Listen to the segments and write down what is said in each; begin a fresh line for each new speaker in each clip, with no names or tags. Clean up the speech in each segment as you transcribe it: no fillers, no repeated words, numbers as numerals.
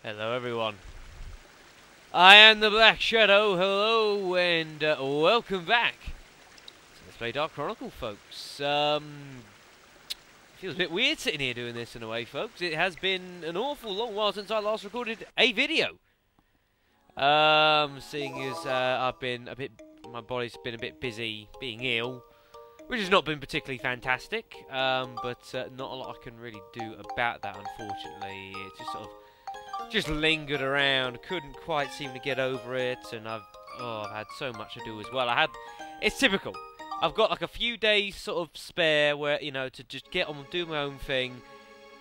Hello everyone. I am the Black Shadow, hello, and welcome back to Let's Play Dark Chronicle, folks. Feels a bit weird sitting here doing this in a way, folks. It has been an awful long while since I last recorded a video. Seeing as my body's been a bit busy being ill, which has not been particularly fantastic, but not a lot I can really do about that, unfortunately. It's just sort of just lingered around, couldn't quite seem to get over it, and I've had so much to do as well. It's typical. I've got like a few days sort of spare where, you know, to just get on and do my own thing,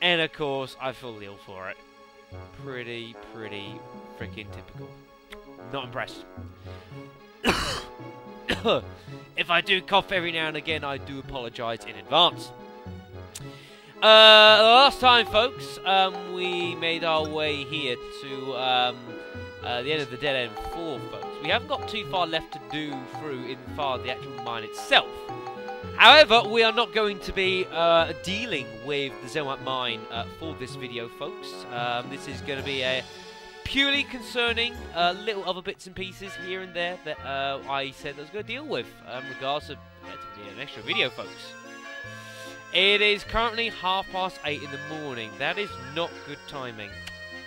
and of course I feel ill for it. Pretty freaking typical. Not impressed. If I do cough every now and again, I do apologise in advance. Last time, folks, we made our way here to the end of the Dead End 4, folks. We haven't got too far left to do through in far the actual mine itself. However, we are not going to be dealing with the Zelmite Mine for this video, folks. This is going to be a purely concerning little other bits and pieces here and there that I said I was going to deal with in regards to an extra video, folks. It is currently 8:30 in the morning. That is not good timing.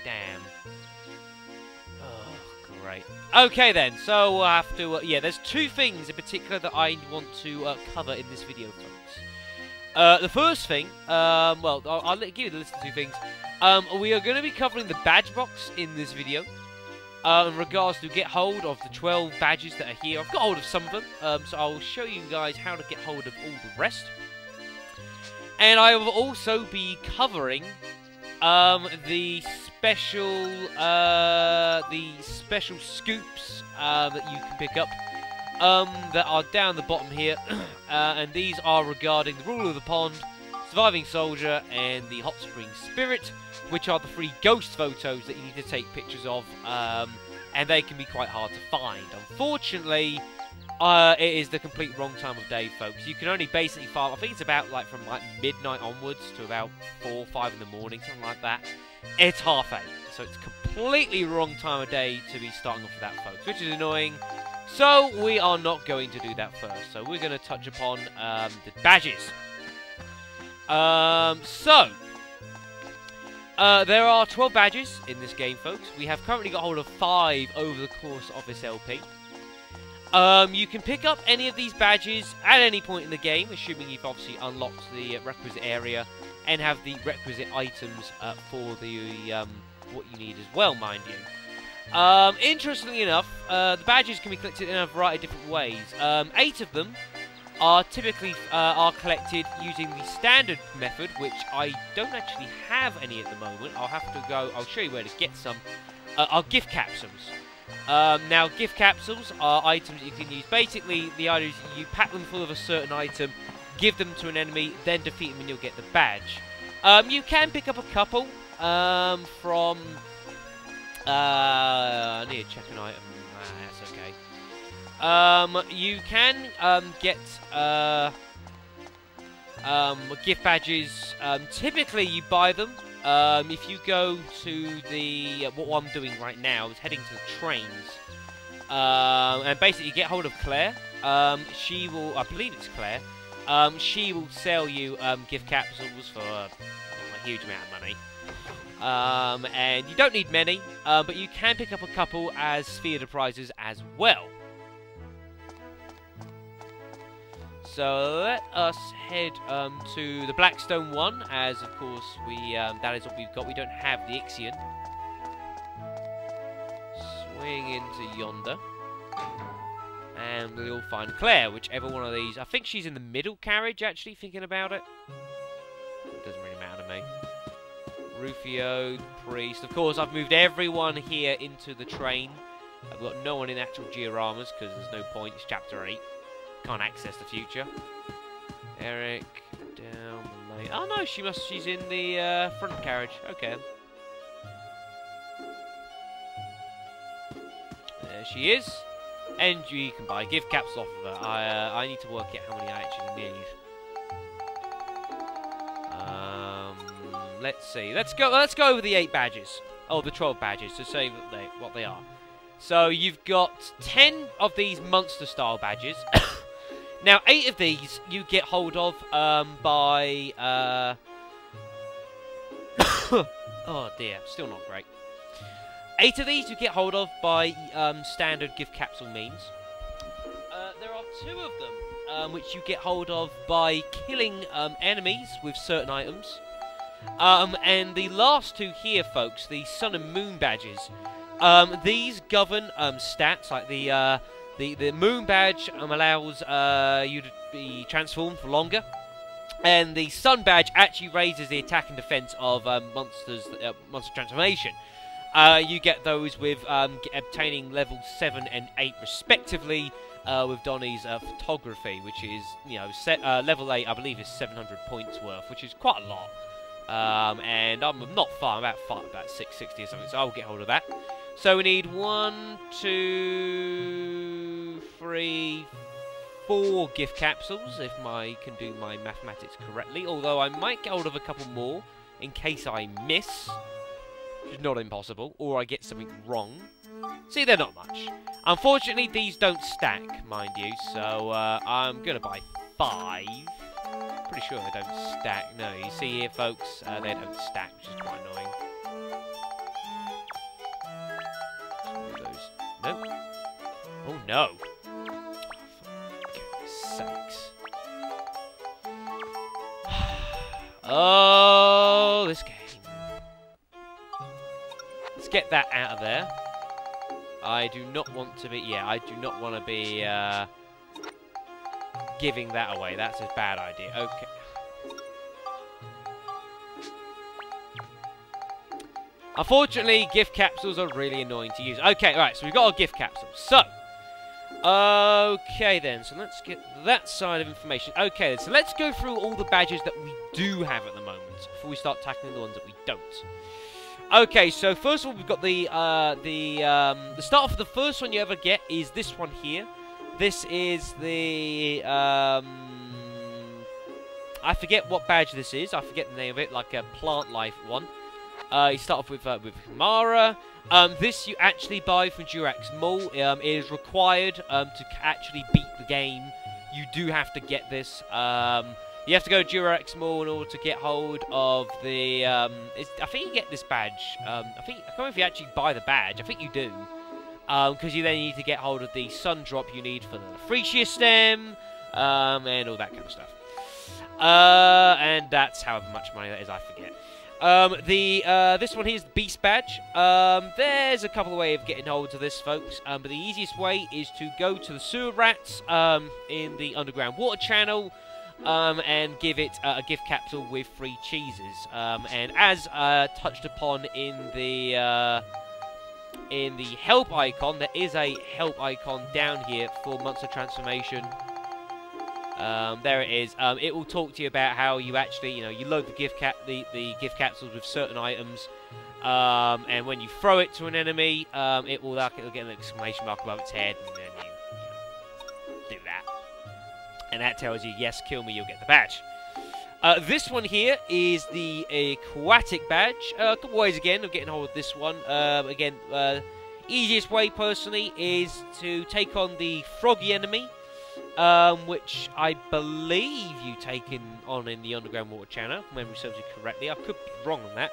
Damn. Oh, great. Okay then, so we'll have to... there's two things in particular that I want to cover in this video, folks. The first thing, well, I'll give you the list of two things. We are going to be covering the badge box in this video. In regards to get hold of the 12 badges that are here. I've got hold of some of them, so I'll show you guys how to get hold of all the rest. And I will also be covering the special scoops that you can pick up that are down the bottom here, and these are regarding the Rule of the Pond, Surviving Soldier, and the Hot Spring Spirit, which are the 3 ghost photos that you need to take pictures of, and they can be quite hard to find. Unfortunately, it is the complete wrong time of day, folks. You can only basically farm, I think it's about like from like midnight onwards to about 4 or 5 in the morning, something like that. It's 8:30, so it's completely wrong time of day to be starting off with that, folks, which is annoying. So we are not going to do that first. So we're going to touch upon the badges. There are 12 badges in this game, folks. We have currently got hold of 5 over the course of this LP. You can pick up any of these badges at any point in the game, assuming you've obviously unlocked the requisite area and have the requisite items for the what you need as well, mind you. Interestingly enough, the badges can be collected in a variety of different ways. 8 of them are typically are collected using the standard method, which I don't actually have any at the moment. I'll have to go. I'll show you where to get some. Are gift capsules. Now, gift capsules are items that you can use. Basically, the idea is you pack them full of a certain item, give them to an enemy, then defeat them and you'll get the badge. You can pick up a couple from... I need to check an item. That's okay. You can get gift badges. Typically, you buy them. If you go to the, what I'm doing right now is heading to the trains, and basically get hold of Claire. She will, I believe it's Claire, she will sell you gift capsules for a huge amount of money. And you don't need many, but you can pick up a couple as theatre prizes as well. So let us head to the Blackstone one, as of course we that is what we've got. We don't have the Ixion. Swing into yonder, and we'll find Claire, whichever one of these. I think she's in the middle carriage, actually, thinking about it. It doesn't really matter to me. Rufio, Priest. Of course, I've moved everyone here into the train. I've got no one in actual dioramas, because there's no point. It's Chapter 8. Can't access the future. Eric, down the lane. Oh no, she's in the front carriage. Okay. There she is. And you can buy gift caps off of her. I need to work out how many I actually need. Let's see. Let's go over the 8 badges. Oh, the 12 badges, to say what they are. So you've got 10 of these monster-style badges. Now, 8 of these you get hold of by... oh dear, still not great. 8 of these you get hold of by standard gift capsule means. There are 2 of them which you get hold of by killing enemies with certain items. And the last 2 here, folks, the Sun and Moon badges. These govern stats, like the Moon badge allows you to be transformed for longer. And the Sun badge actually raises the attack and defense of monster transformation. You get those with obtaining levels 7 and 8 respectively, with Donnie's photography, which is, you know, level 8, I believe, is 700 points worth, which is quite a lot. And I'm not far, I'm about 660 or something, so I'll get hold of that. So we need 1, 2, 3, 4 gift capsules, if I can do my mathematics correctly, although I might get hold of a couple more in case I miss, which is not impossible, or I get something wrong. See, they're not much. Unfortunately, these don't stack, mind you, so I'm going to buy 5. Pretty sure they don't stack. No, you see here, folks, they don't stack, which is quite annoying. Nope. Oh, no. Sakes. Oh, this game. Let's get that out of there. I do not want to be... Yeah, I do not want to be giving that away. That's a bad idea. Okay. Unfortunately, gift capsules are really annoying to use. Okay, right, so we've got our gift capsules. So, okay then, so let's get that side of information. Okay then, so let's go through all the badges that we do have at the moment before we start tackling the ones that we don't. Okay, so first of all, we've got the start off, the first one you ever get is this one here. This is the, I forget what badge this is. I forget the name of it, like a plant life one. You start off with Kamara. This you actually buy from Durax Mall. It is required to actually beat the game. You do have to get this. You have to go to Durax Mall in order to get hold of the... I think you get this badge. I can't remember if you actually buy the badge. I think you do. Because you then need to get hold of the sun drop you need for the Freesia stem. And all that kind of stuff. And that's however much money that is, I forget. This one here is the Beast Badge. There's a couple of ways of getting hold of this, folks. But the easiest way is to go to the sewer rats in the underground water channel and give it a gift capsule with free cheeses. And as touched upon in the help icon, there is a help icon down here for monster transformation. There it is. It will talk to you about how you actually, you load the gift gift capsules with certain items, and when you throw it to an enemy, it'll get an exclamation mark above its head, and then you do that, and that tells you, yes, kill me, you'll get the badge. This one here is the aquatic badge. A couple ways again of getting hold of this one. Again, easiest way personally is to take on the froggy enemy. Which I believe you taken on in the underground water channel, if memory serves you correctly. I could be wrong on that.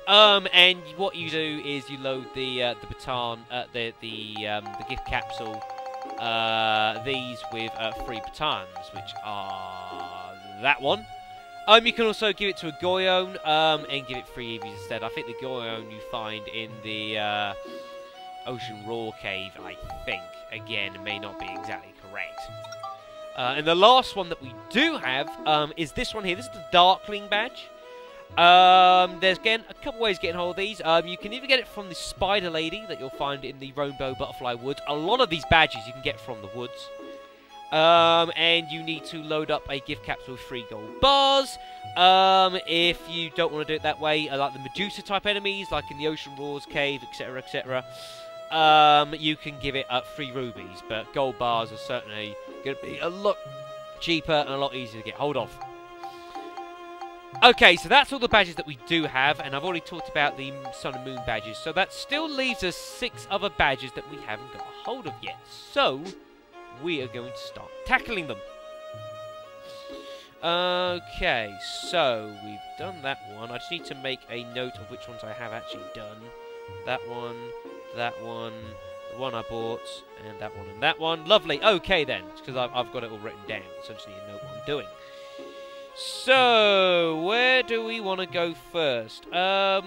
And what you do is you load the baton, the gift capsule, these with 3 batons, which are that one. You can also give it to a Goyon, and give it 3 EVs instead. I think the Goyon you find in the Ocean Roar Cave, I think. Again, it may not be exactly correct. And the last one that we do have is this one here. This is the Darkling badge. There's, again, a couple ways of getting hold of these. You can either get it from the Spider Lady that you'll find in the Rainbow Butterfly Woods. A lot of these badges you can get from the woods. And you need to load up a gift capsule with 3 gold bars. If you don't want to do it that way, like the Medusa type enemies, like in the Ocean Roars Cave, etc., etc., you can give it 3 rubies, but gold bars are certainly going to be a lot cheaper and a lot easier to get hold of. Okay, so that's all the badges that we do have, and I've already talked about the Sun and Moon badges, so that still leaves us 6 other badges that we haven't got a hold of yet. So, we are going to start tackling them. Okay, so we've done that one. I just need to make a note of which ones I have actually done. That one, the one I bought, and that one. Lovely, okay then, because I've got it all written down, essentially you know what I'm doing. So, where do we want to go first? I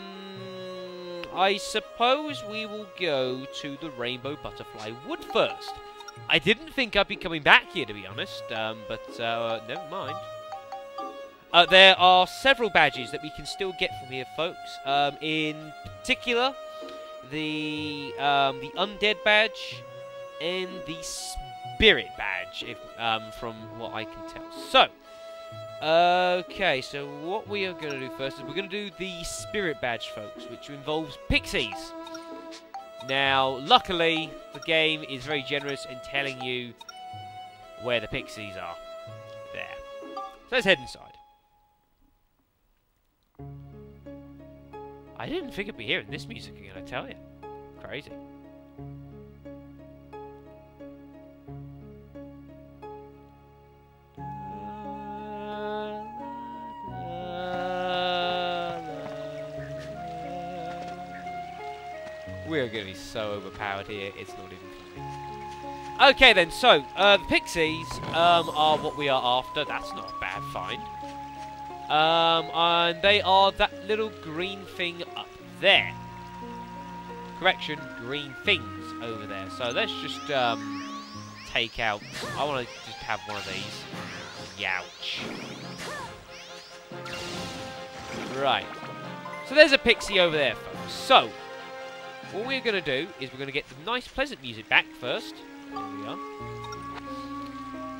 suppose we will go to the Rainbow Butterfly Wood first. I didn't think I'd be coming back here, to be honest, but never mind. There are several badges that we can still get from here, folks. In particular, the Undead badge and the Spirit badge, from what I can tell. So, okay, so what we are going to do first is we're going to do the Spirit badge, folks, which involves pixies. Now, luckily, the game is very generous in telling you where the pixies are. There. So let's head inside. I didn't think I'd be hearing this music again, I tell you. Crazy. We're going to be so overpowered here, it's not even funny. Okay then, so, the pixies are what we are after. That's not a bad find. And they are that little green thing up there. Correction, green things over there. So let's just take out... I want to just have one of these. Youch. Right. So there's a pixie over there, folks. So, what we're going to do is we're going to get the nice pleasant music back first. There we are.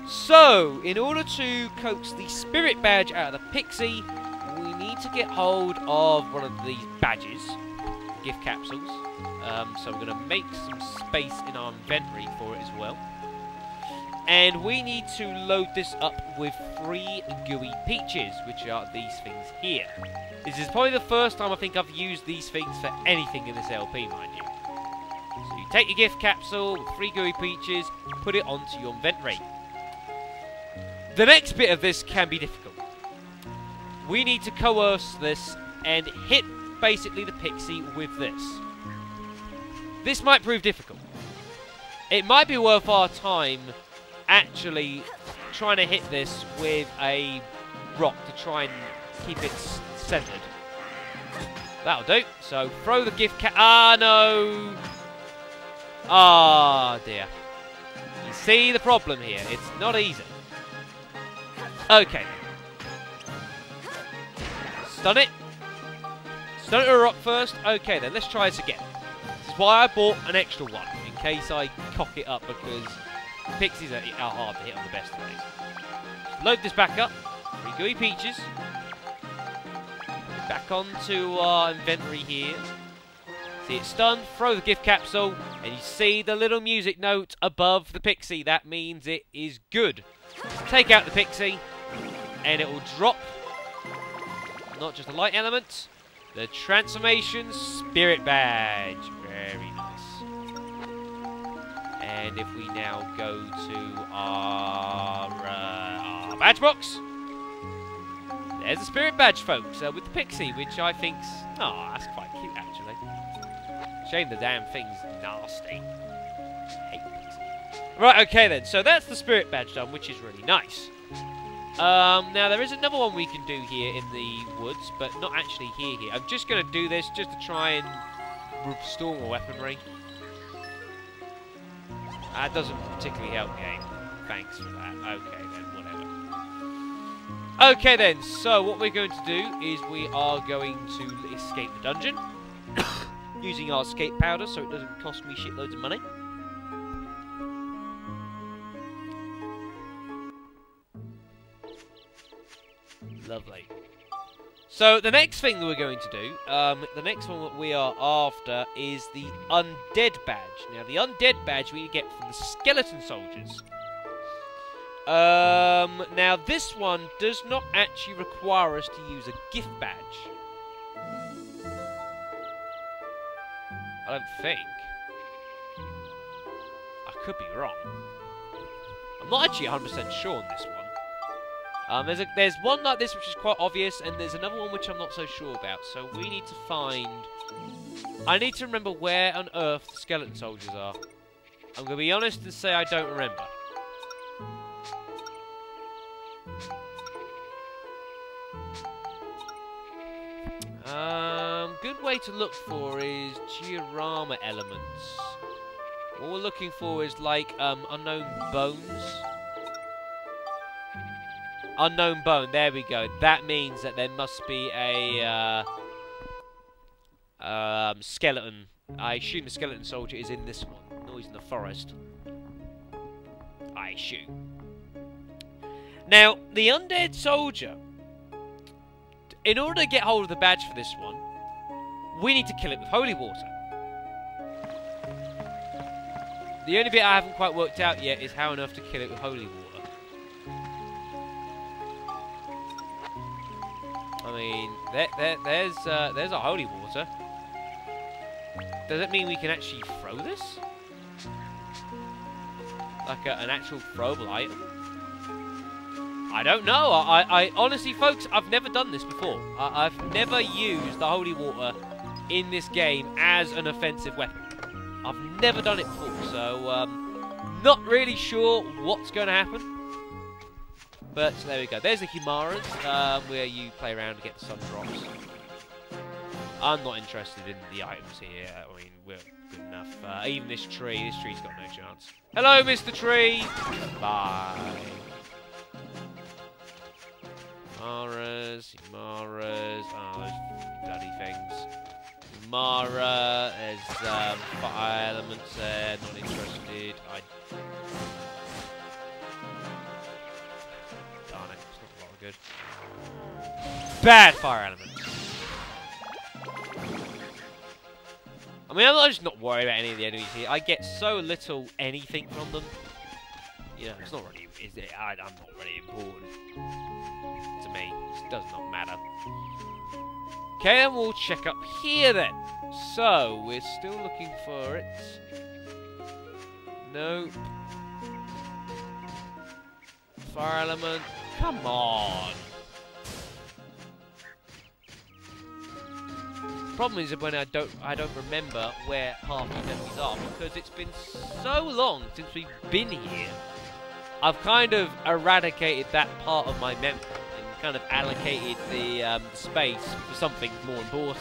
So, in order to coax the Spirit badge out of the pixie, we need to get hold of one of these badges, gift capsules. So we're going to make some space in our inventory for it as well. And we need to load this up with 3 gooey peaches, which are these things here. This is probably the first time I think I've used these things for anything in this LP, mind you. So you take your gift capsule with 3 gooey peaches, put it onto your inventory. The next bit of this can be difficult. We need to coerce this and hit basically the pixie with this. This might prove difficult. It might be worth our time actually trying to hit this with a rock to try and keep it centered. That'll do. So throw the gift cap. Ah, no. Ah, dear. You see the problem here. It's not easy. Okay. Stun it. Stun it to a rock first. Okay, then. Let's try this again. This is why I bought an extra one. In case I cock it up, because pixies are hard to hit on the best of days. Load this back up. 3 gooey peaches. Back onto our inventory here. See it stunned, throw the gift capsule, and you see the little music note above the pixie. That means it is good. Take out the pixie, and it will drop, not just a light element, the Transformation Spirit Badge. Very nice. And if we now go to our badge box, there's the Spirit Badge, folks, with the pixie, which I think's... Oh, that's quite cute, actually. Shame the damn thing's nasty. Hate pixie. Right, okay then. So that's the Spirit Badge done, which is really nice. Now, there is another one we can do here in the woods, but not actually here. I'm just going to do this just to try and restore my weaponry. That doesn't particularly help, game. Thanks for that. Okay, then, whatever. Okay then, so what we're going to do is we are going to escape the dungeon using our escape powder so it doesn't cost me shitloads of money. Lovely. So the next thing that we're going to do, the next one that we are after is the Undead Badge. Now the Undead Badge we get from the Skeleton Soldiers. Now this one does not actually require us to use a gift badge. I don't think. I could be wrong. I'm not actually 100% sure on this one. There's one like this which is quite obvious, and there's another one which I'm not so sure about. So we need to find... I need to remember where on earth the skeleton soldiers are. I'm going to be honest and say I don't remember. Good way to look for is diorama elements. What we're looking for is like unknown bones. Unknown bone, there we go. That means that there must be a skeleton. I assume the skeleton soldier is in this one. No, he's in the forest. I assume. Now, the undead soldier, in order to get hold of the badge for this one, we need to kill it with holy water. The only bit I haven't quite worked out yet is how on earth to kill it with holy water. I mean, there's a holy water. Does that mean we can actually throw this? Like an actual throwable item? I don't know. I honestly, folks, I've never done this before. I've never used the holy water in this game as an offensive weapon. I've never done it before, so not really sure what's going to happen. But there we go. There's the Humaras, where you play around to get the sun drops. I'm not interested in the items here. I mean, we're good enough. Even this tree's got no chance. Hello, Mr. Tree! Bye. Humaras, oh, those bloody things. Humara, there's fire elements there, not interested. Darn it, it's not a lot of good. Bad fire elements. I mean, I'm just not worried about any of the enemies here. I get so little anything from them. You know, it's not really, I'm not really important. To me, it does not matter. Okay, and we'll check up here then. So, we're still looking for it. Nope. Fire element. Come on. Problem is when I don't remember where half these enemies are, because it's been so long since we've been here. I've kind of eradicated that part of my memory and kind of allocated the space for something more important.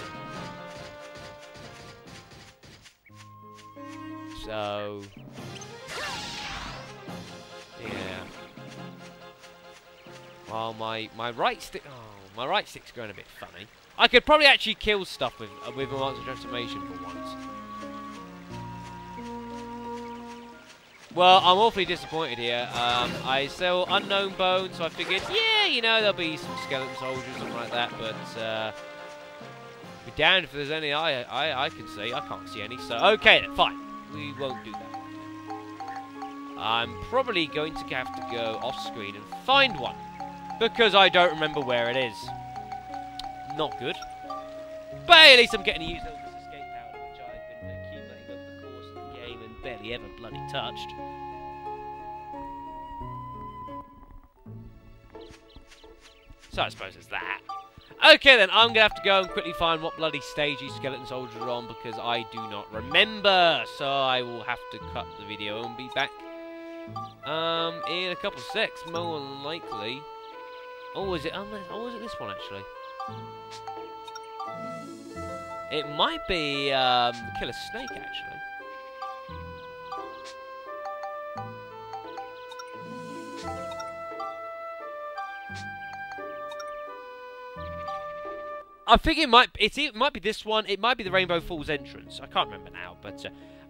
So, yeah. Well, my right stick. Oh, my right stick's going a bit funny. I could probably actually kill stuff with a monster transformation for once. Well, I'm awfully disappointed here. I sell unknown bones, so I figured, yeah, you know, there'll be some skeleton soldiers or something like that, but be damned if there's any I can see. I can't see any, so okay then, fine. We won't do that. I'm probably going to have to go off screen and find one, because I don't remember where it is. Not good. But at least I'm getting to use this escape powder, which I've been accumulating over the course of the game and barely ever bloody touched. So I suppose it's that. Okay then, I'm going to have to go and quickly find what bloody stage these skeleton soldiers are on, because I do not remember. So I will have to cut the video and be back in a couple of secs, more than likely. Oh, is it this one actually? It might be the killer snake, actually. I think it might be this one. It might be the Rainbow Falls entrance. I can't remember now, but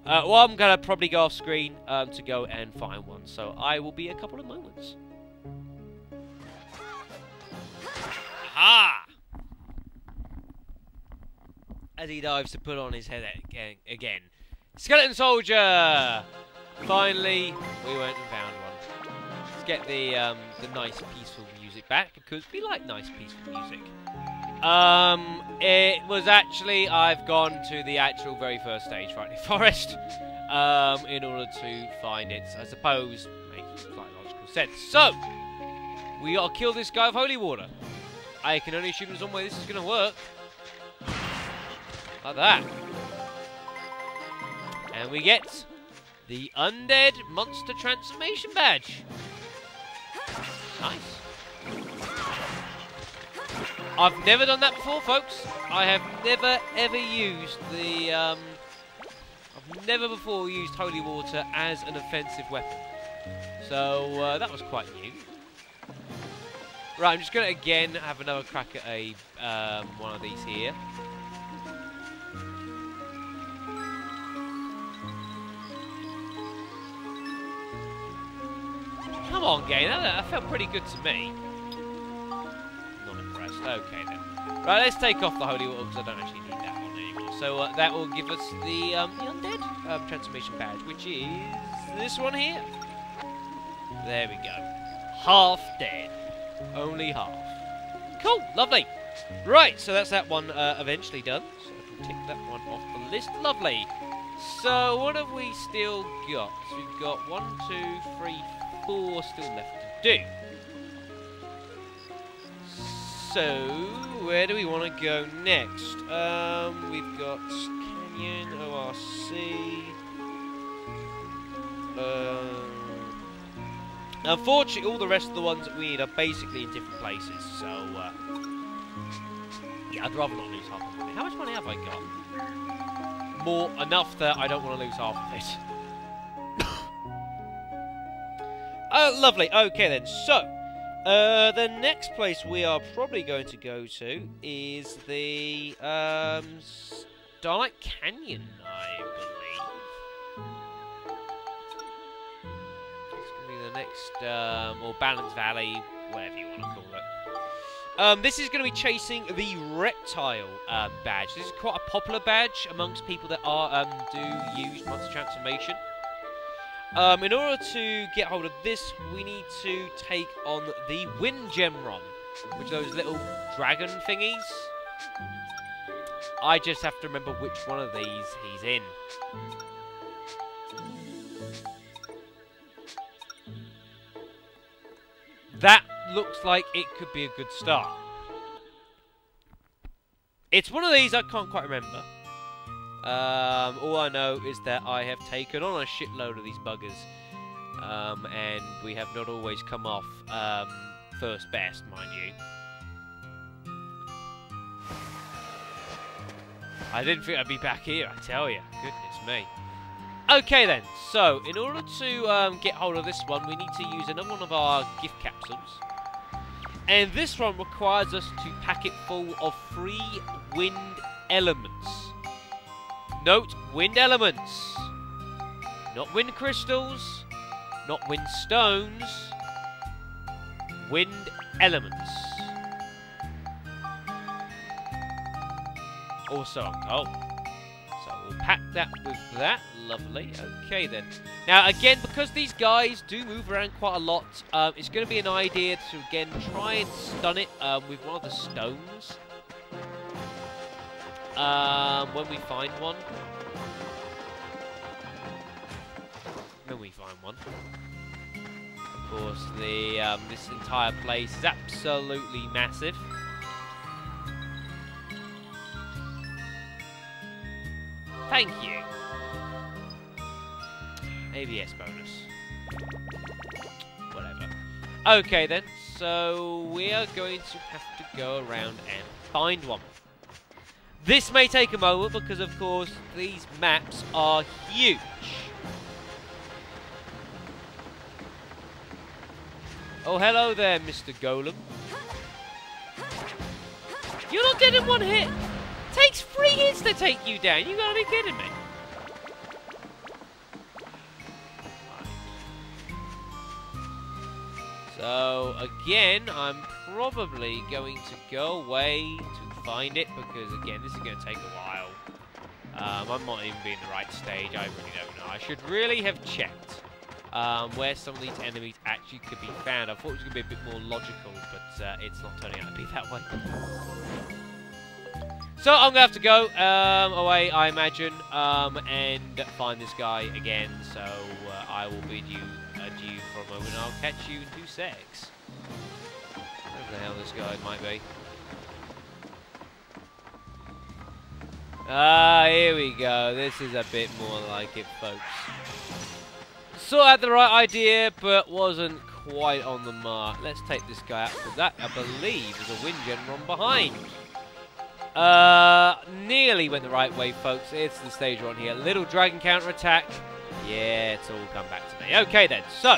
well, I'm gonna probably go off screen to go and find one. So I will be a couple of moments. Aha! As he dives to put on his head again. Skeleton soldier! Finally, we went and found one. let's get the nice peaceful music back, because we like nice peaceful music. It was actually, I've gone to the actual very first stage, Frightening Forest, in order to find it. I suppose makes quite logical sense. So, we gotta kill this guy with holy water. I can only assume there's one way this is gonna work. Like that. And we get the Undead Monster Transformation Badge. Nice. I've never done that before, folks. I have never ever used the I've never before used holy water as an offensive weapon. So that was quite new. Right, I'm just going to again have another crack at a one of these here. Come on, game. That felt pretty good to me. Not impressed. Okay, then. Right, let's take off the holy water, because I don't actually need that one anymore. So that will give us the undead transformation badge, which is this one here. There we go. Half dead. Only half. Cool. Lovely. Right, so that's that one eventually done. So I can tick that one off the list. Lovely. So what have we still got? So we've got 1, 2, 3, 4 still left to do. So where do we want to go next? We've got Canyon, ORC. Unfortunately, all the rest of the ones that we need are basically in different places. So yeah, I'd rather not lose half of money. How much money have I got? More enough that I don't want to lose half of it. Oh, lovely. Okay, then. So, the next place we are probably going to go to is the Starlight Canyon, I believe. It's going to be the next, or Balance Valley, whatever you want to call it. This is going to be chasing the Reptile badge. This is quite a popular badge amongst people that are do use Monster Transformation. In order to get hold of this, we need to take on the Wind Gemron, which are those little dragon thingies. I just have to remember which one of these he's in. That looks like it could be a good start. It's one of these I can't quite remember. All I know is that I have taken on a shitload of these buggers, and we have not always come off first best, mind you. I didn't think I'd be back here, I tell you. Goodness me. Okay then, so in order to get hold of this one, we need to use another one of our gift capsules. And this one requires us to pack it full of 3 wind elements. Note, wind elements. Not wind crystals, not wind stones, wind elements. Also, I'm told. So we'll pack that with that. Lovely. Okay then. Now again, because these guys do move around quite a lot, it's going to be an idea to again try and stun it with one of the stones. When we find one. When we find one. Of course, the this entire place is absolutely massive. Thank you. ABS bonus. Whatever. Okay then, so we are going to have to go around and find one. This may take a moment because, of course, these maps are huge. Oh, hello there, Mr. Golem. You're not dead in one hit. Takes 3 hits to take you down. You gotta be kidding me. So, again, I'm probably going to go away to find it because, again, this is going to take a while. I might not even be in the right stage. I really don't know. I should really have checked. where some of these enemies actually could be found. I thought it was going to be a bit more logical, but it's not turning out to be that way. So I'm going to have to go away, I imagine, and find this guy again. So I will bid you adieu for a moment. I'll catch you in 2 secs. Where the hell this guy might be. Ah, here we go. This is a bit more like it, folks. Sort of had the right idea, but wasn't quite on the mark. Let's take this guy out, because that, I believe, is a wind gen from behind. Nearly went the right way, folks. It's the stage we're on here. Little dragon counter-attack. Yeah, it's all come back to me. Okay, then. So,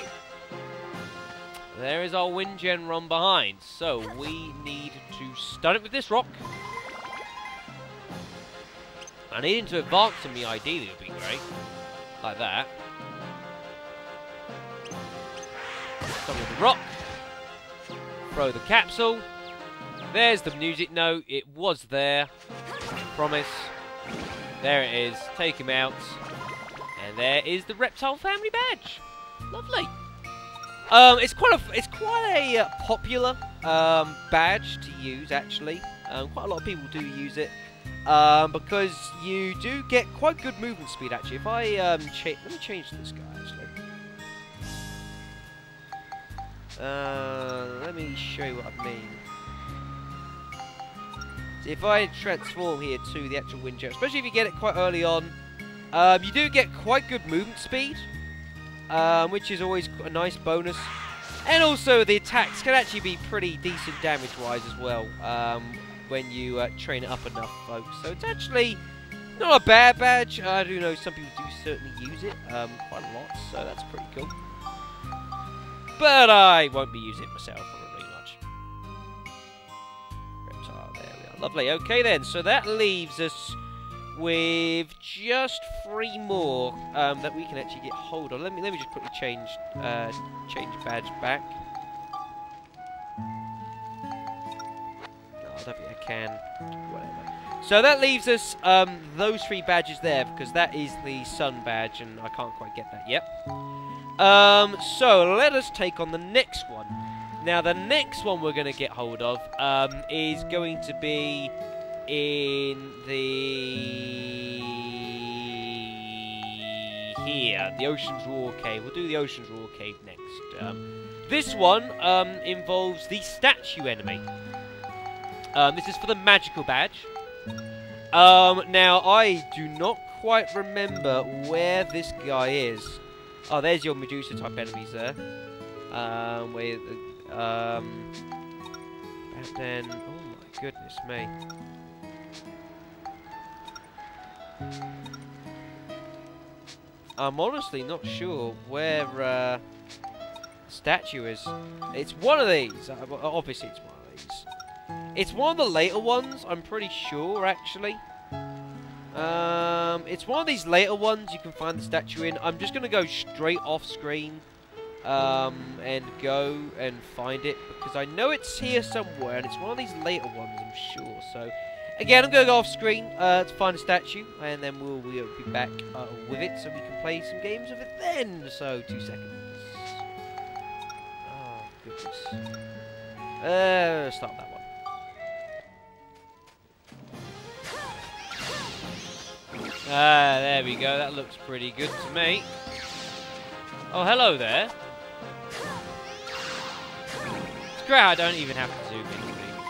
there is our wind gen run behind. So, we need to stun it with this rock. I need him to advance to me, ideally, would be great. Like that. Stun with the rock. Throw the capsule. There's the music note. It was there. Promise. There it is. Take him out. And there is the reptile family badge. Lovely. It's quite a popular badge to use, actually. Quite a lot of people do use it. Because you do get quite good movement speed, actually. If I let me change this guy, actually. Let me show you what I mean. So if I transform here to the actual wind gen, especially if you get it quite early on, you do get quite good movement speed, which is always a nice bonus. And also the attacks can actually be pretty decent damage-wise as well. When you train it up enough, folks. So it's actually not a bad badge. I do know some people do certainly use it quite a lot, so that's pretty cool. But I won't be using it myself, not really much. Reptile, there we are. Lovely. Okay then, so that leaves us with just 3 more that we can actually get hold of. Let me just quickly change badge back. I don't think I can. Whatever. So that leaves us those 3 badges there, because that is the sun badge, and I can't quite get that yet. So let us take on the next one. Now the next one we're going to get hold of is going to be in the Ocean's Roar Cave. We'll do the Ocean's Roar Cave next. This one involves the statue enemy. This is for the magical badge. Now, I do not quite remember where this guy is. Oh, there's your Medusa type enemies there. Back then, oh my goodness me. I'm honestly not sure where statue is. It's one of these. Obviously, it's one of these. It's one of the later ones, I'm pretty sure, actually. It's one of these later ones you can find the statue in. I'm just going to go straight off screen and go and find it, because I know it's here somewhere, and it's one of these later ones, I'm sure. So, again, I'm going to go off screen to find a statue, and then we'll be back with it, so we can play some games with it then. So, 2 seconds. Oh, goodness. Start that one. There we go. That looks pretty good to me. Oh, hello there. It's great. I don't even have to zoom in.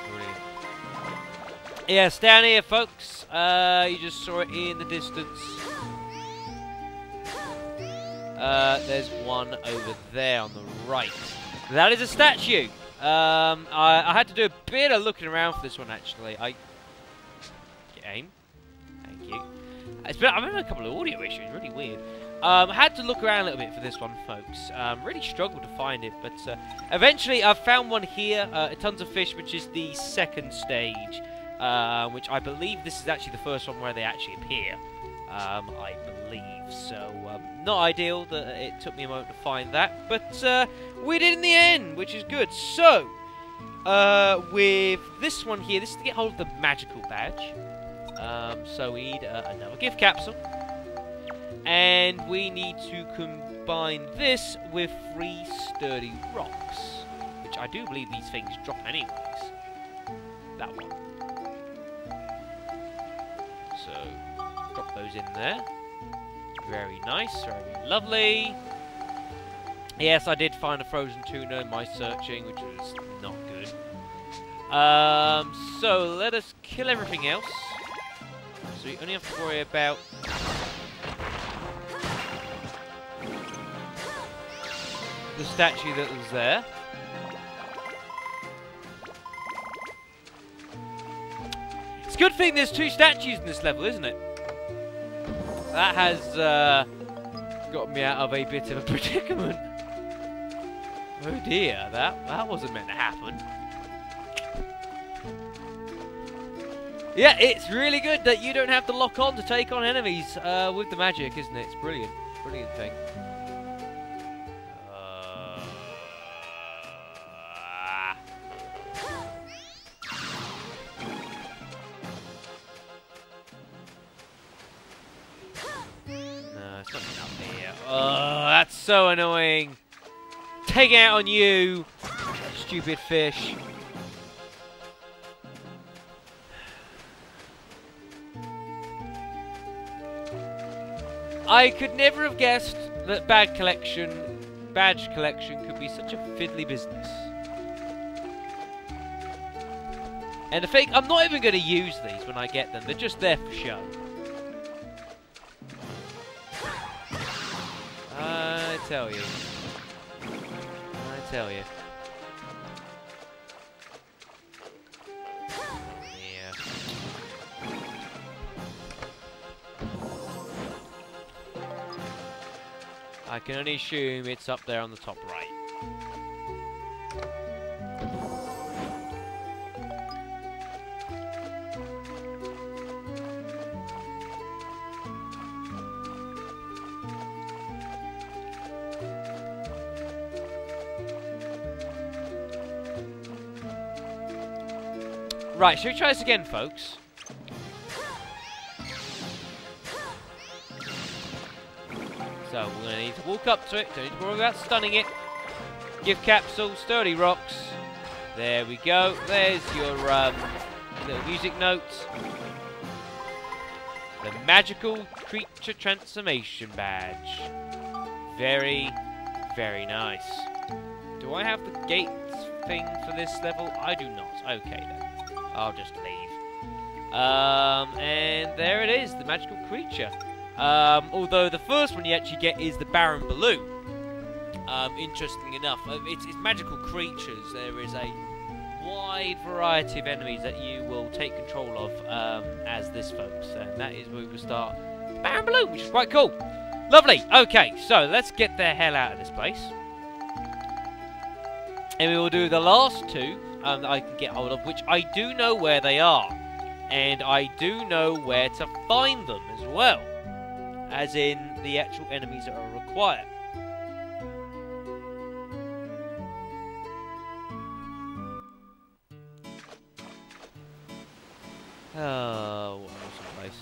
Brilliant. Yes, down here, folks. You just saw it in the distance. There's one over there on the right. That is a statue. I had to do a bit of looking around for this one, actually. Aim. Thank you. I'm having a couple of audio issues, really weird. I had to look around a little bit for this one, folks. Really struggled to find it, but eventually I found one here, Tons of Fish, which is the second stage, which I believe this is actually the first one where they actually appear, I believe. So, not ideal that it took me a moment to find that, but we did in the end, which is good. So, with this one here, this is to get hold of the magical badge. So we need another gift capsule, and we need to combine this with 3 sturdy rocks, which I do believe these things drop anyways. That one. So, drop those in there. Very nice, very lovely. Yes, I did find a frozen tuna in my searching, which was not good. So let us kill everything else. So we only have to worry about the statue that was there. It's a good thing there's 2 statues in this level, isn't it? That has got me out of a bit of a predicament. Oh dear, that wasn't meant to happen. Yeah, it's really good that you don't have to lock on to take on enemies with the magic, isn't it? It's brilliant. Brilliant thing. No, it's not up here. Oh, that's so annoying. Taking out on you, stupid fish. I could never have guessed that badge collection could be such a fiddly business. And I think I'm not even going to use these when I get them. They're just there for show. I tell you. I tell you. I can only assume it's up there on the top right. Right, shall we try this again, folks? So, we're going to need to walk up to it. Don't need to worry about stunning it. Gift capsule, sturdy rocks. There we go. There's your little music notes. The magical creature transformation badge. Very, very nice. Do I have the gates thing for this level? I do not. Okay, then. I'll just leave. And there it is, the magical creature. Although the first one you actually get is the Baron Baloo. Interestingly enough, it's magical creatures. There is a wide variety of enemies that you will take control of as this, folks. And that is where we will start Baron Baloo, which is quite cool. Lovely. Okay, so let's get the hell out of this place. And we will do the last 2 that I can get hold of, which I do know where they are. And I do know where to find them as well. As in the actual enemies that are required. Oh, what an awesome place.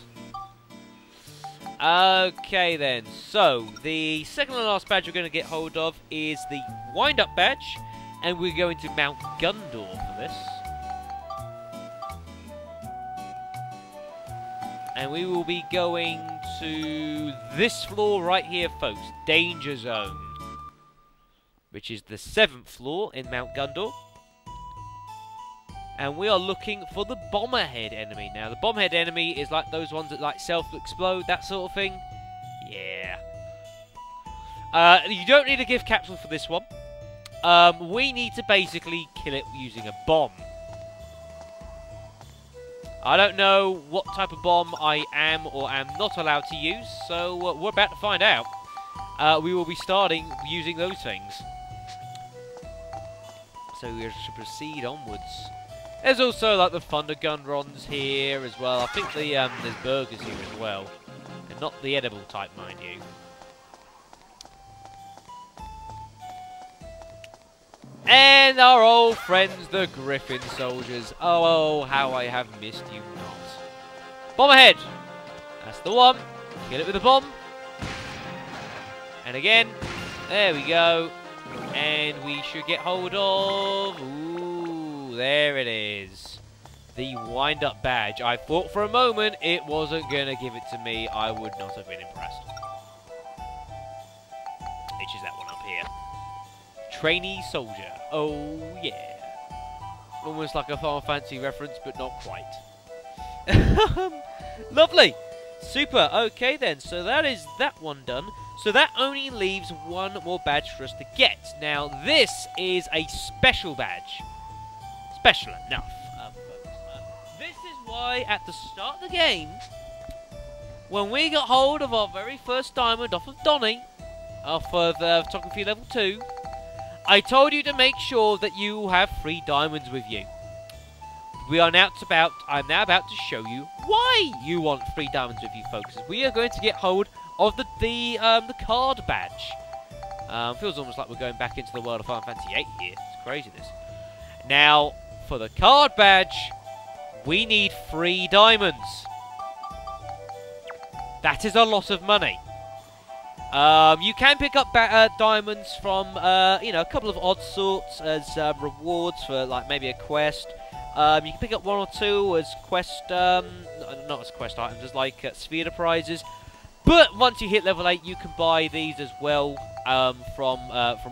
Okay then, so the second and last badge we're going to get hold of is the wind-up badge. And we're going to Mount Gundor for this. And we will be going to this floor right here, folks. Danger Zone. Which is the 7th floor in Mount Gundor. And we are looking for the Bomberhead enemy. Now, the Bomberhead enemy is like those ones that like self-explode, that sort of thing. Yeah. You don't need a gift capsule for this one. We need to basically kill it using a bomb. I don't know what type of bomb I am or am not allowed to use, so we're about to find out. We will be starting using those things. So we should proceed onwards. There's also like the Thunder Gunrons here as well. I think there's burgers here as well. And not the edible type, mind you. And our old friends, the Griffin Soldiers. Oh, how I have missed you not. Bomberhead! That's the one. Kill it with a bomb. And again, There we go. And we should get hold of... Ooh, there it is. The wind-up badge. I thought for a moment it wasn't going to give it to me. I would not have been impressed. Which is that one up here. Trainee soldier. Oh, yeah. Almost like a Final Fantasy reference, but not quite. Lovely. Super. Okay, then. So that is that one done. So that only leaves one more badge for us to get. Now, this is a special badge. Special enough. This is why, at the start of the game, when we got hold of our very first diamond off of Donnie, off of photography level 2, I told you to make sure that you have 3 diamonds with you. I'm now about to show you why you want 3 diamonds with you, folks. We are going to get hold of the card badge. Feels almost like we're going back into the world of Final Fantasy 8 here. It's craziness. Now, for the card badge, we need 3 diamonds. That is a lot of money. You can pick up diamonds from, you know, a couple of odd sorts as rewards for, like, maybe a quest. You can pick up 1 or 2 as quest, not as quest items, as like sphere prizes. But once you hit level 8, you can buy these as well from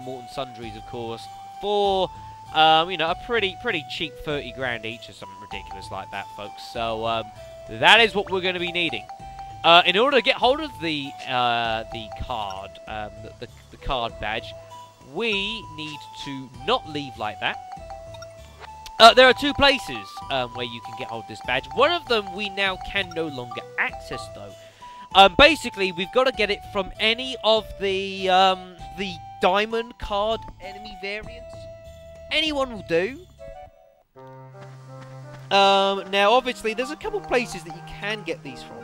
Morton Sundries, of course, for you know, a pretty cheap 30 grand each or something ridiculous like that, folks. So that is what we're going to be needing. In order to get hold of the card, the card badge, we need to not leave like that. There are 2 places where you can get hold of this badge. One of them we now can no longer access, though. Basically, we've got to get it from any of the diamond card enemy variants. Anyone will do. Now, obviously, there's a couple places that you can get these from.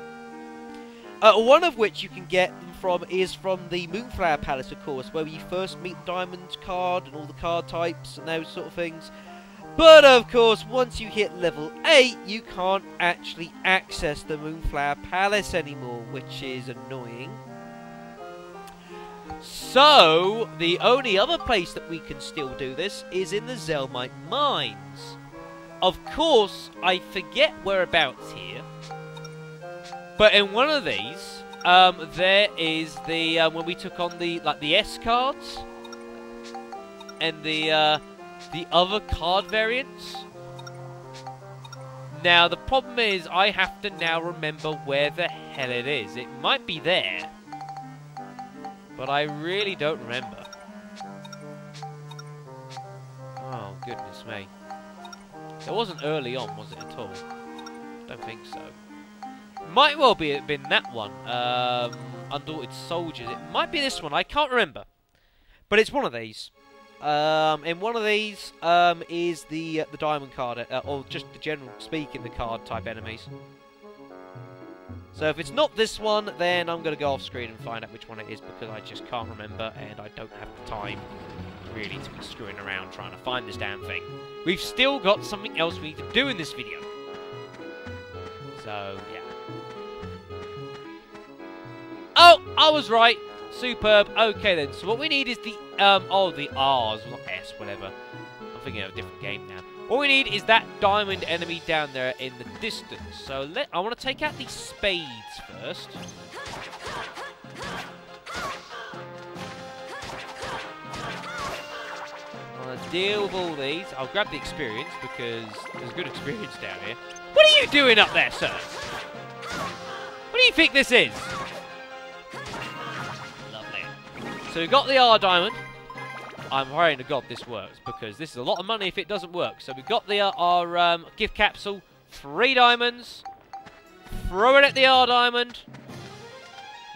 One of which you can get them from is from the Moonflower Palace, of course, where you first meet the diamond card and all the card types and those sort of things. But, of course, once you hit level 8, you can't actually access the Moonflower Palace anymore, which is annoying. So, the only other place that we can still do this is in the Zelmite Mines. Of course, I forget whereabouts here, but in one of these, there is the, when we took on the S cards, and the other card variants. Now, the problem is, I have to now remember where the hell it is. It might be there, but I really don't remember. Oh, goodness me. It wasn't early on, was it, at all? Don't think so. Might well be been that one. Undaunted Soldiers. It might be this one. I can't remember. But it's one of these. And one of these is the diamond card, or just the general speaking, the card type enemies. So if it's not this one, then I'm going to go off screen and find out which one it is, because I just can't remember, and I don't have the time really to be screwing around trying to find this damn thing. We've still got something else we need to do in this video. So, yeah. Oh, I was right. Superb. Okay, then. So what we need is the, the R's, not S, whatever. I'm thinking of a different game now. What we need is that diamond enemy down there in the distance. So I want to take out these spades first. I want to deal with all these. I'll grab the experience because there's good experience down here. What are you doing up there, sir? What do you think this is? So we've got the R diamond. I'm praying to God this works, because this is a lot of money if it doesn't work. So we've got the our gift capsule, 3 diamonds. Throw it at the R diamond.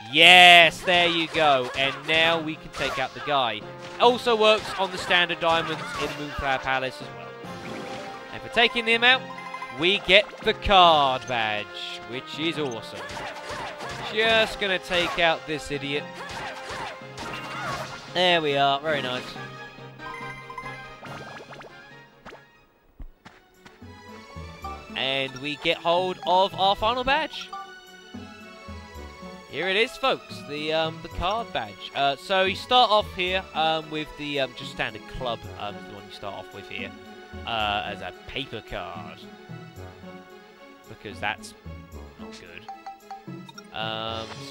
Yes, there you go. And now we can take out the guy. Also works on the standard diamonds in the Moonflower Palace as well. And for taking them out, we get the card badge, which is awesome. Just going to take out this idiot. There we are, very nice. And we get hold of our final badge. Here it is, folks, the card badge. So you start off here with the just standard club, is the one you start off with here, as a paper card, because that's not good.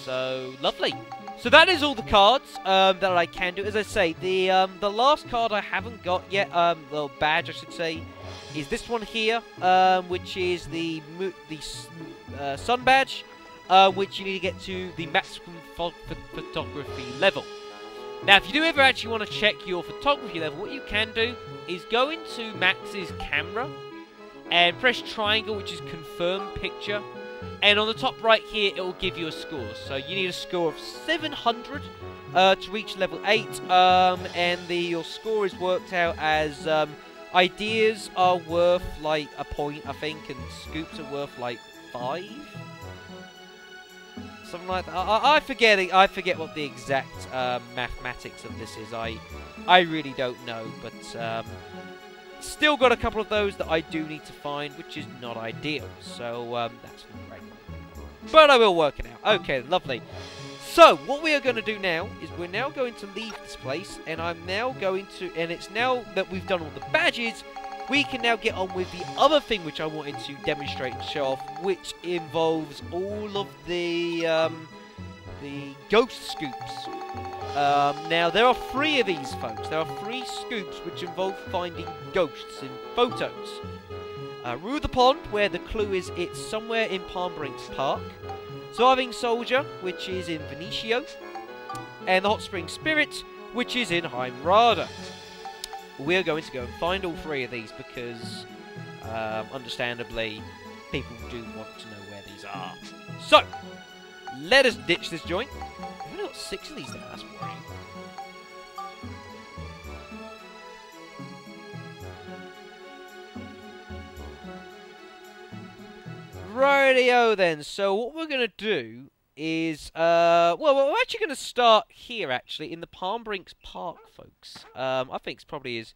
So lovely. So that is all the cards that I can do. As I say, the last card I haven't got yet, the badge I should say, is this one here, which is the sun badge. Which you need to get to the maximum photography level. Now, if you do ever actually want to check your photography level, what you can do is go into Max's camera and press triangle, which is confirm picture. And on the top right here, it will give you a score. So you need a score of 700 to reach level 8. And your score is worked out as ideas are worth like a point, I think, and scoops are worth like 5. Something like that. I forget what the exact mathematics of this is. I really don't know, but still got a couple of those that I do need to find, which is not ideal. So that's great. But I will work it out. Okay, lovely. So what we are going to do now is we're now going to leave this place, and I'm now going to, and it's now that we've done all the badges, we can now get on with the other thing which I wanted to demonstrate and show off, which involves all of the ghost scoops. Now, there are 3 of these, folks. There are 3 scoops which involve finding ghosts in photos. Rue the Pond, where the clue is it's somewhere in Palm Brinks Park. Surviving Soldier, which is in Venetia. And the Hot Spring Spirit, which is in Heimrada. We're going to go and find all 3 of these because, understandably, people do want to know where these are. So, let us ditch this joint. We've only got 6 of these now, that's worrying. Rightio then, so what we're going to do is, well, we're actually going to start here, actually, in the Palm Brinks Park, folks. I think it's probably as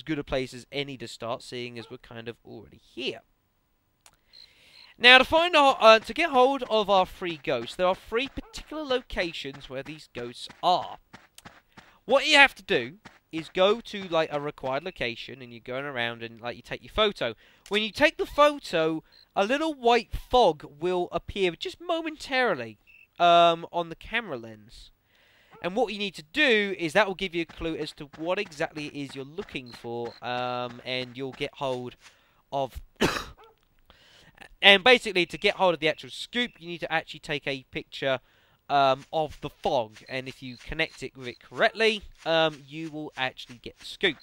good a place as any to start, seeing as we're kind of already here. Now, to get hold of our 3 ghosts, there are 3 particular locations where these ghosts are. What you have to do is go to, like, a required location, and you're going around and, like, you take your photo. When you take the photo, a little white fog will appear just momentarily on the camera lens. And what you need to do is that will give you a clue as to what exactly it is you're looking for, and you'll get hold of... And basically, to get hold of the actual scoop, you need to actually take a picture of the fog. And if you connect it with it correctly, you will actually get the scoop.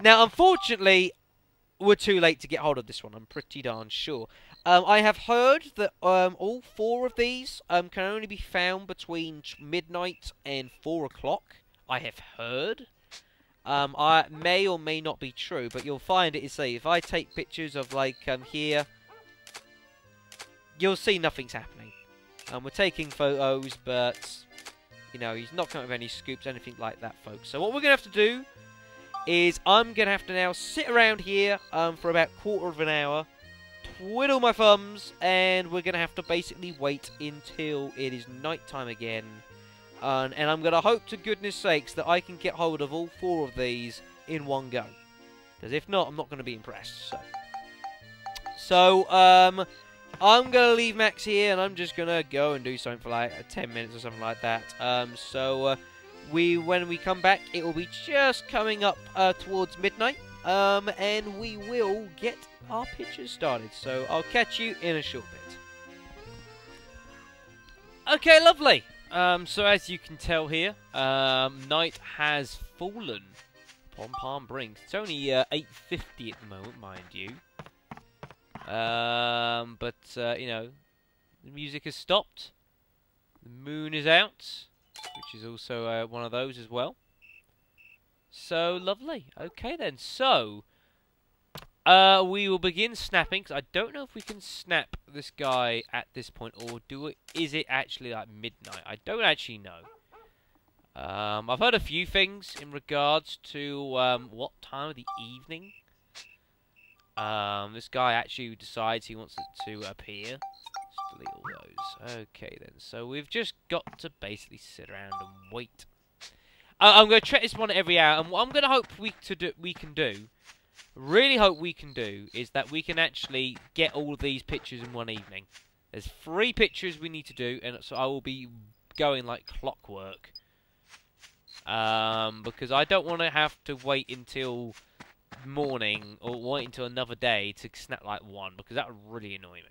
Now, unfortunately, we're too late to get hold of this one, I'm pretty darn sure. I have heard that all 4 of these can only be found between midnight and 4 o'clock. I have heard. I may or may not be true, but you'll find it is, say, if I take pictures of, like, here, you'll see nothing's happening. We're taking photos, but, you know, he's not coming up with any scoops, anything like that, folks. So what we're going to have to do is I'm going to have to now sit around here for about quarter of an hour, twiddle my thumbs, and we're going to have to basically wait until it is nighttime again. And I'm going to hope to goodness sakes that I can get hold of all 4 of these in one go. Because if not, I'm not going to be impressed. So I'm going to leave Max here, and I'm just going to go and do something for like 10 minutes or something like that. When we come back, it will be just coming up towards midnight. And we will get our pictures started. So I'll catch you in a short bit. Okay, lovely. So as you can tell here, night has fallen upon Palm Brinks. It's only 8:50 at the moment, mind you. You know, the music has stopped. The moon is out, which is also one of those as well. So lovely. Okay then. So we will begin snapping, because I don't know if we can snap this guy at this point, or is it actually like midnight? I don't actually know. I've heard a few things in regards to what time of the evening this guy actually decides he wants it to appear. Just delete all those. Okay then, so we've just got to basically sit around and wait. I'm going to check this one every hour, and what I'm going to hope really hope we can do, is that we can actually get all of these pictures in one evening. There's 3 pictures we need to do, and so I will be going like clockwork. Because I don't want to have to wait until morning, or wait until another day to snap like one, because that would really annoy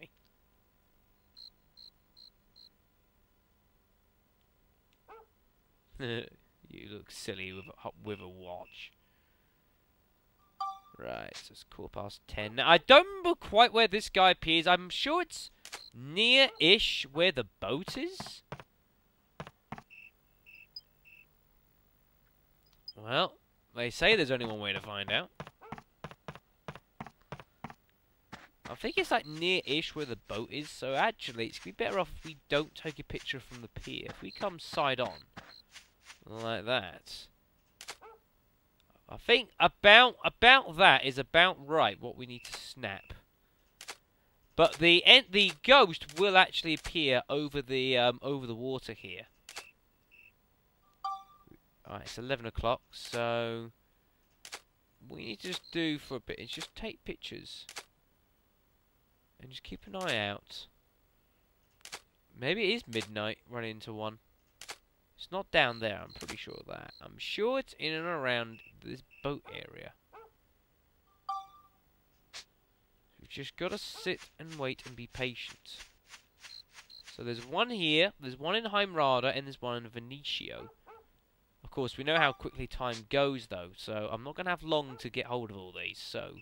me. You look silly with a watch. Right, so it's 10:15. Now, I don't remember quite where this guy appears. I'm sure it's near-ish where the boat is. Well, they say there's only one way to find out. I think it's like near-ish where the boat is, so actually it's going to be better off if we don't take a picture from the pier. If we come side on, like that, I think about that is about right, what we need to snap. But the ghost will actually appear over the water here. Alright, it's 11 o'clock, so what we need to just do for a bit is just take pictures. And just keep an eye out. Maybe it is midnight running into one. It's not down there, I'm pretty sure of that. I'm sure it's in and around this boat area. We've just got to sit and wait and be patient. So there's one here, there's one in Heimrada, and there's one in Venetio. Of course, we know how quickly time goes, though, so I'm not going to have long to get hold of all these. So,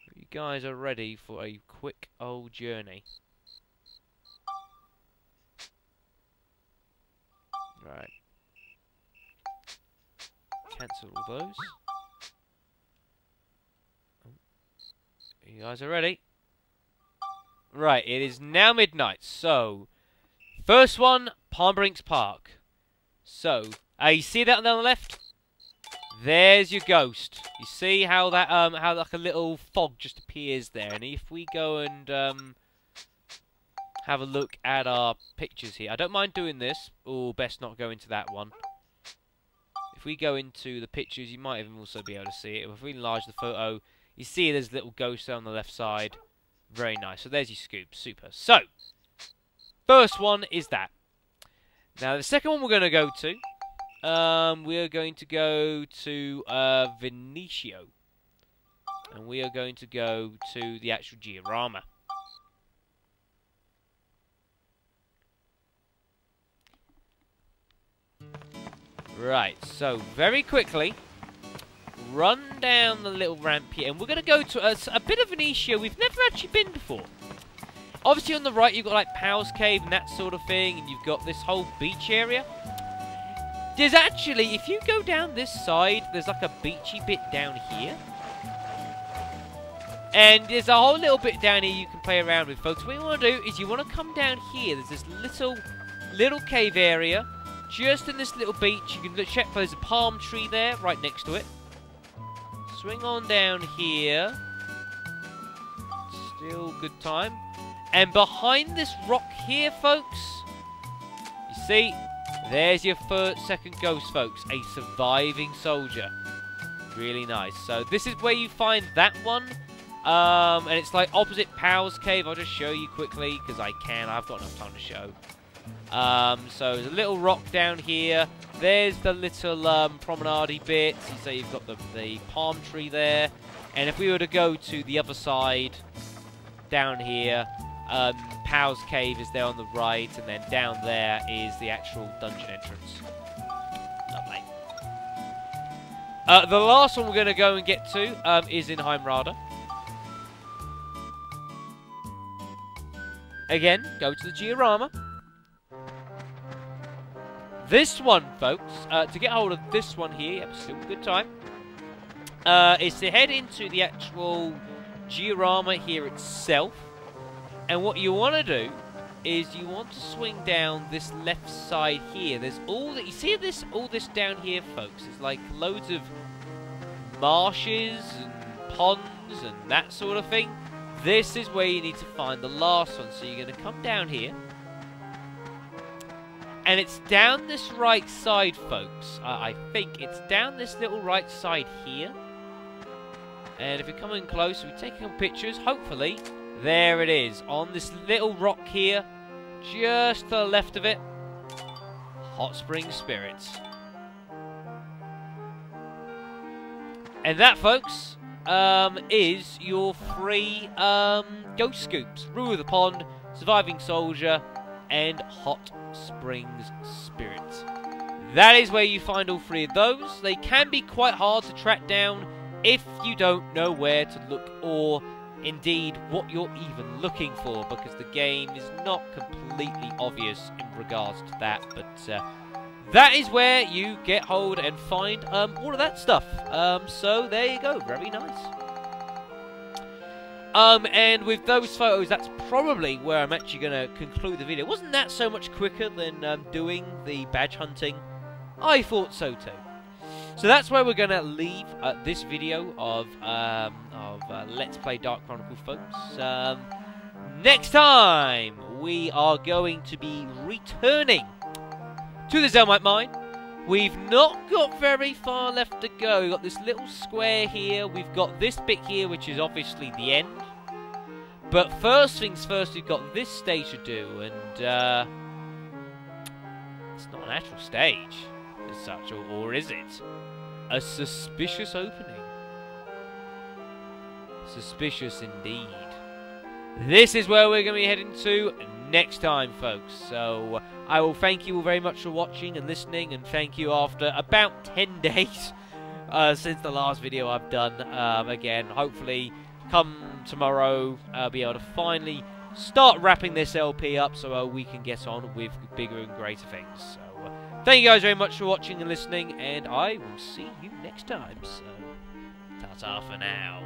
if you guys are ready for a quick old journey. Right. Cancel all those. You guys are ready? Right, it is now midnight, so first one, Palmbrinks Park. So, you see that on the left? There's your ghost. You see how that how like a little fog just appears there, and if we go and have a look at our pictures here. I don't mind doing this, or best not go into that one. If we go into the pictures, you might even also be able to see it. If we enlarge the photo, you see there's a little ghost there on the left side. Very nice. So there's your scoop. Super. So, first one is that. Now, the second one we're going to go to, we are going to go to Venetio. And we are going to go to the actual diorama. Right, so very quickly, run down the little ramp here, and we're going to go to a bit of Venetio we've never actually been before. Obviously on the right you've got like Powell's Cave and that sort of thing, and you've got this whole beach area. There's actually, if you go down this side, there's like a beachy bit down here. And there's a whole little bit down here you can play around with, folks. What you want to do is you want to come down here. There's this little cave area. Just in this little beach, you can check for there's a palm tree there, right next to it. Swing on down here. Still good time. And behind this rock here, folks, you see, there's your second ghost, folks. A surviving soldier. Really nice. So this is where you find that one. And it's like opposite Powell's Cave. I'll just show you quickly, because I can. I've got enough time to show. So there's a little rock down here. There's the little promenade bit. So you've got the palm tree there. And if we were to go to the other side, down here, Powell's Cave is there on the right, and then down there is the actual dungeon entrance. Lovely. The last one we're going to go and get to is in Heimrada. Again, go to the diorama. This one, folks, to get hold of this one here, yep, still a good time, is to head into the actual diorama here itself. And what you want to do is you want to swing down this left side here. There's all that you see all this down here, folks. It's like loads of marshes and ponds and that sort of thing. this is where you need to find the last one. So you're going to come down here. And it's down this right side, folks. I think it's down this little right side here. And if you come in close, we're taking pictures, hopefully. There it is, on this little rock here, just to the left of it. Hot Spring Spirits. And that, folks, is your 3 Ghost Scoops. Rule of the Pond, Surviving Soldier, and Hot Springs Spirits. That is where you find all 3 of those. They can be quite hard to track down if you don't know where to look, or indeed what you're even looking for, because the game is not completely obvious in regards to that. But that is where you get hold and find all of that stuff. So there you go, very nice. And with those photos, that's probably where I'm actually going to conclude the video. Wasn't that so much quicker than doing the badge hunting? I thought so too. So that's where we're going to leave this video of Let's Play Dark Chronicle, folks. Next time, we are going to be returning to the Zelmite Mine. We've not got very far left to go. We've got this little square here. We've got this bit here, which is obviously the end. But first things first, we've got this stage to do. And it's not an actual stage as such, or is it? A suspicious opening. Suspicious indeed. This is where we're going to be heading to next time, folks. So I will thank you all very much for watching and listening, and thank you after about 10 days since the last video I've done. Again, hopefully come tomorrow I'll be able to finally start wrapping this LP up so we can get on with bigger and greater things. So thank you guys very much for watching and listening, and I will see you next time. So ta-ta for now.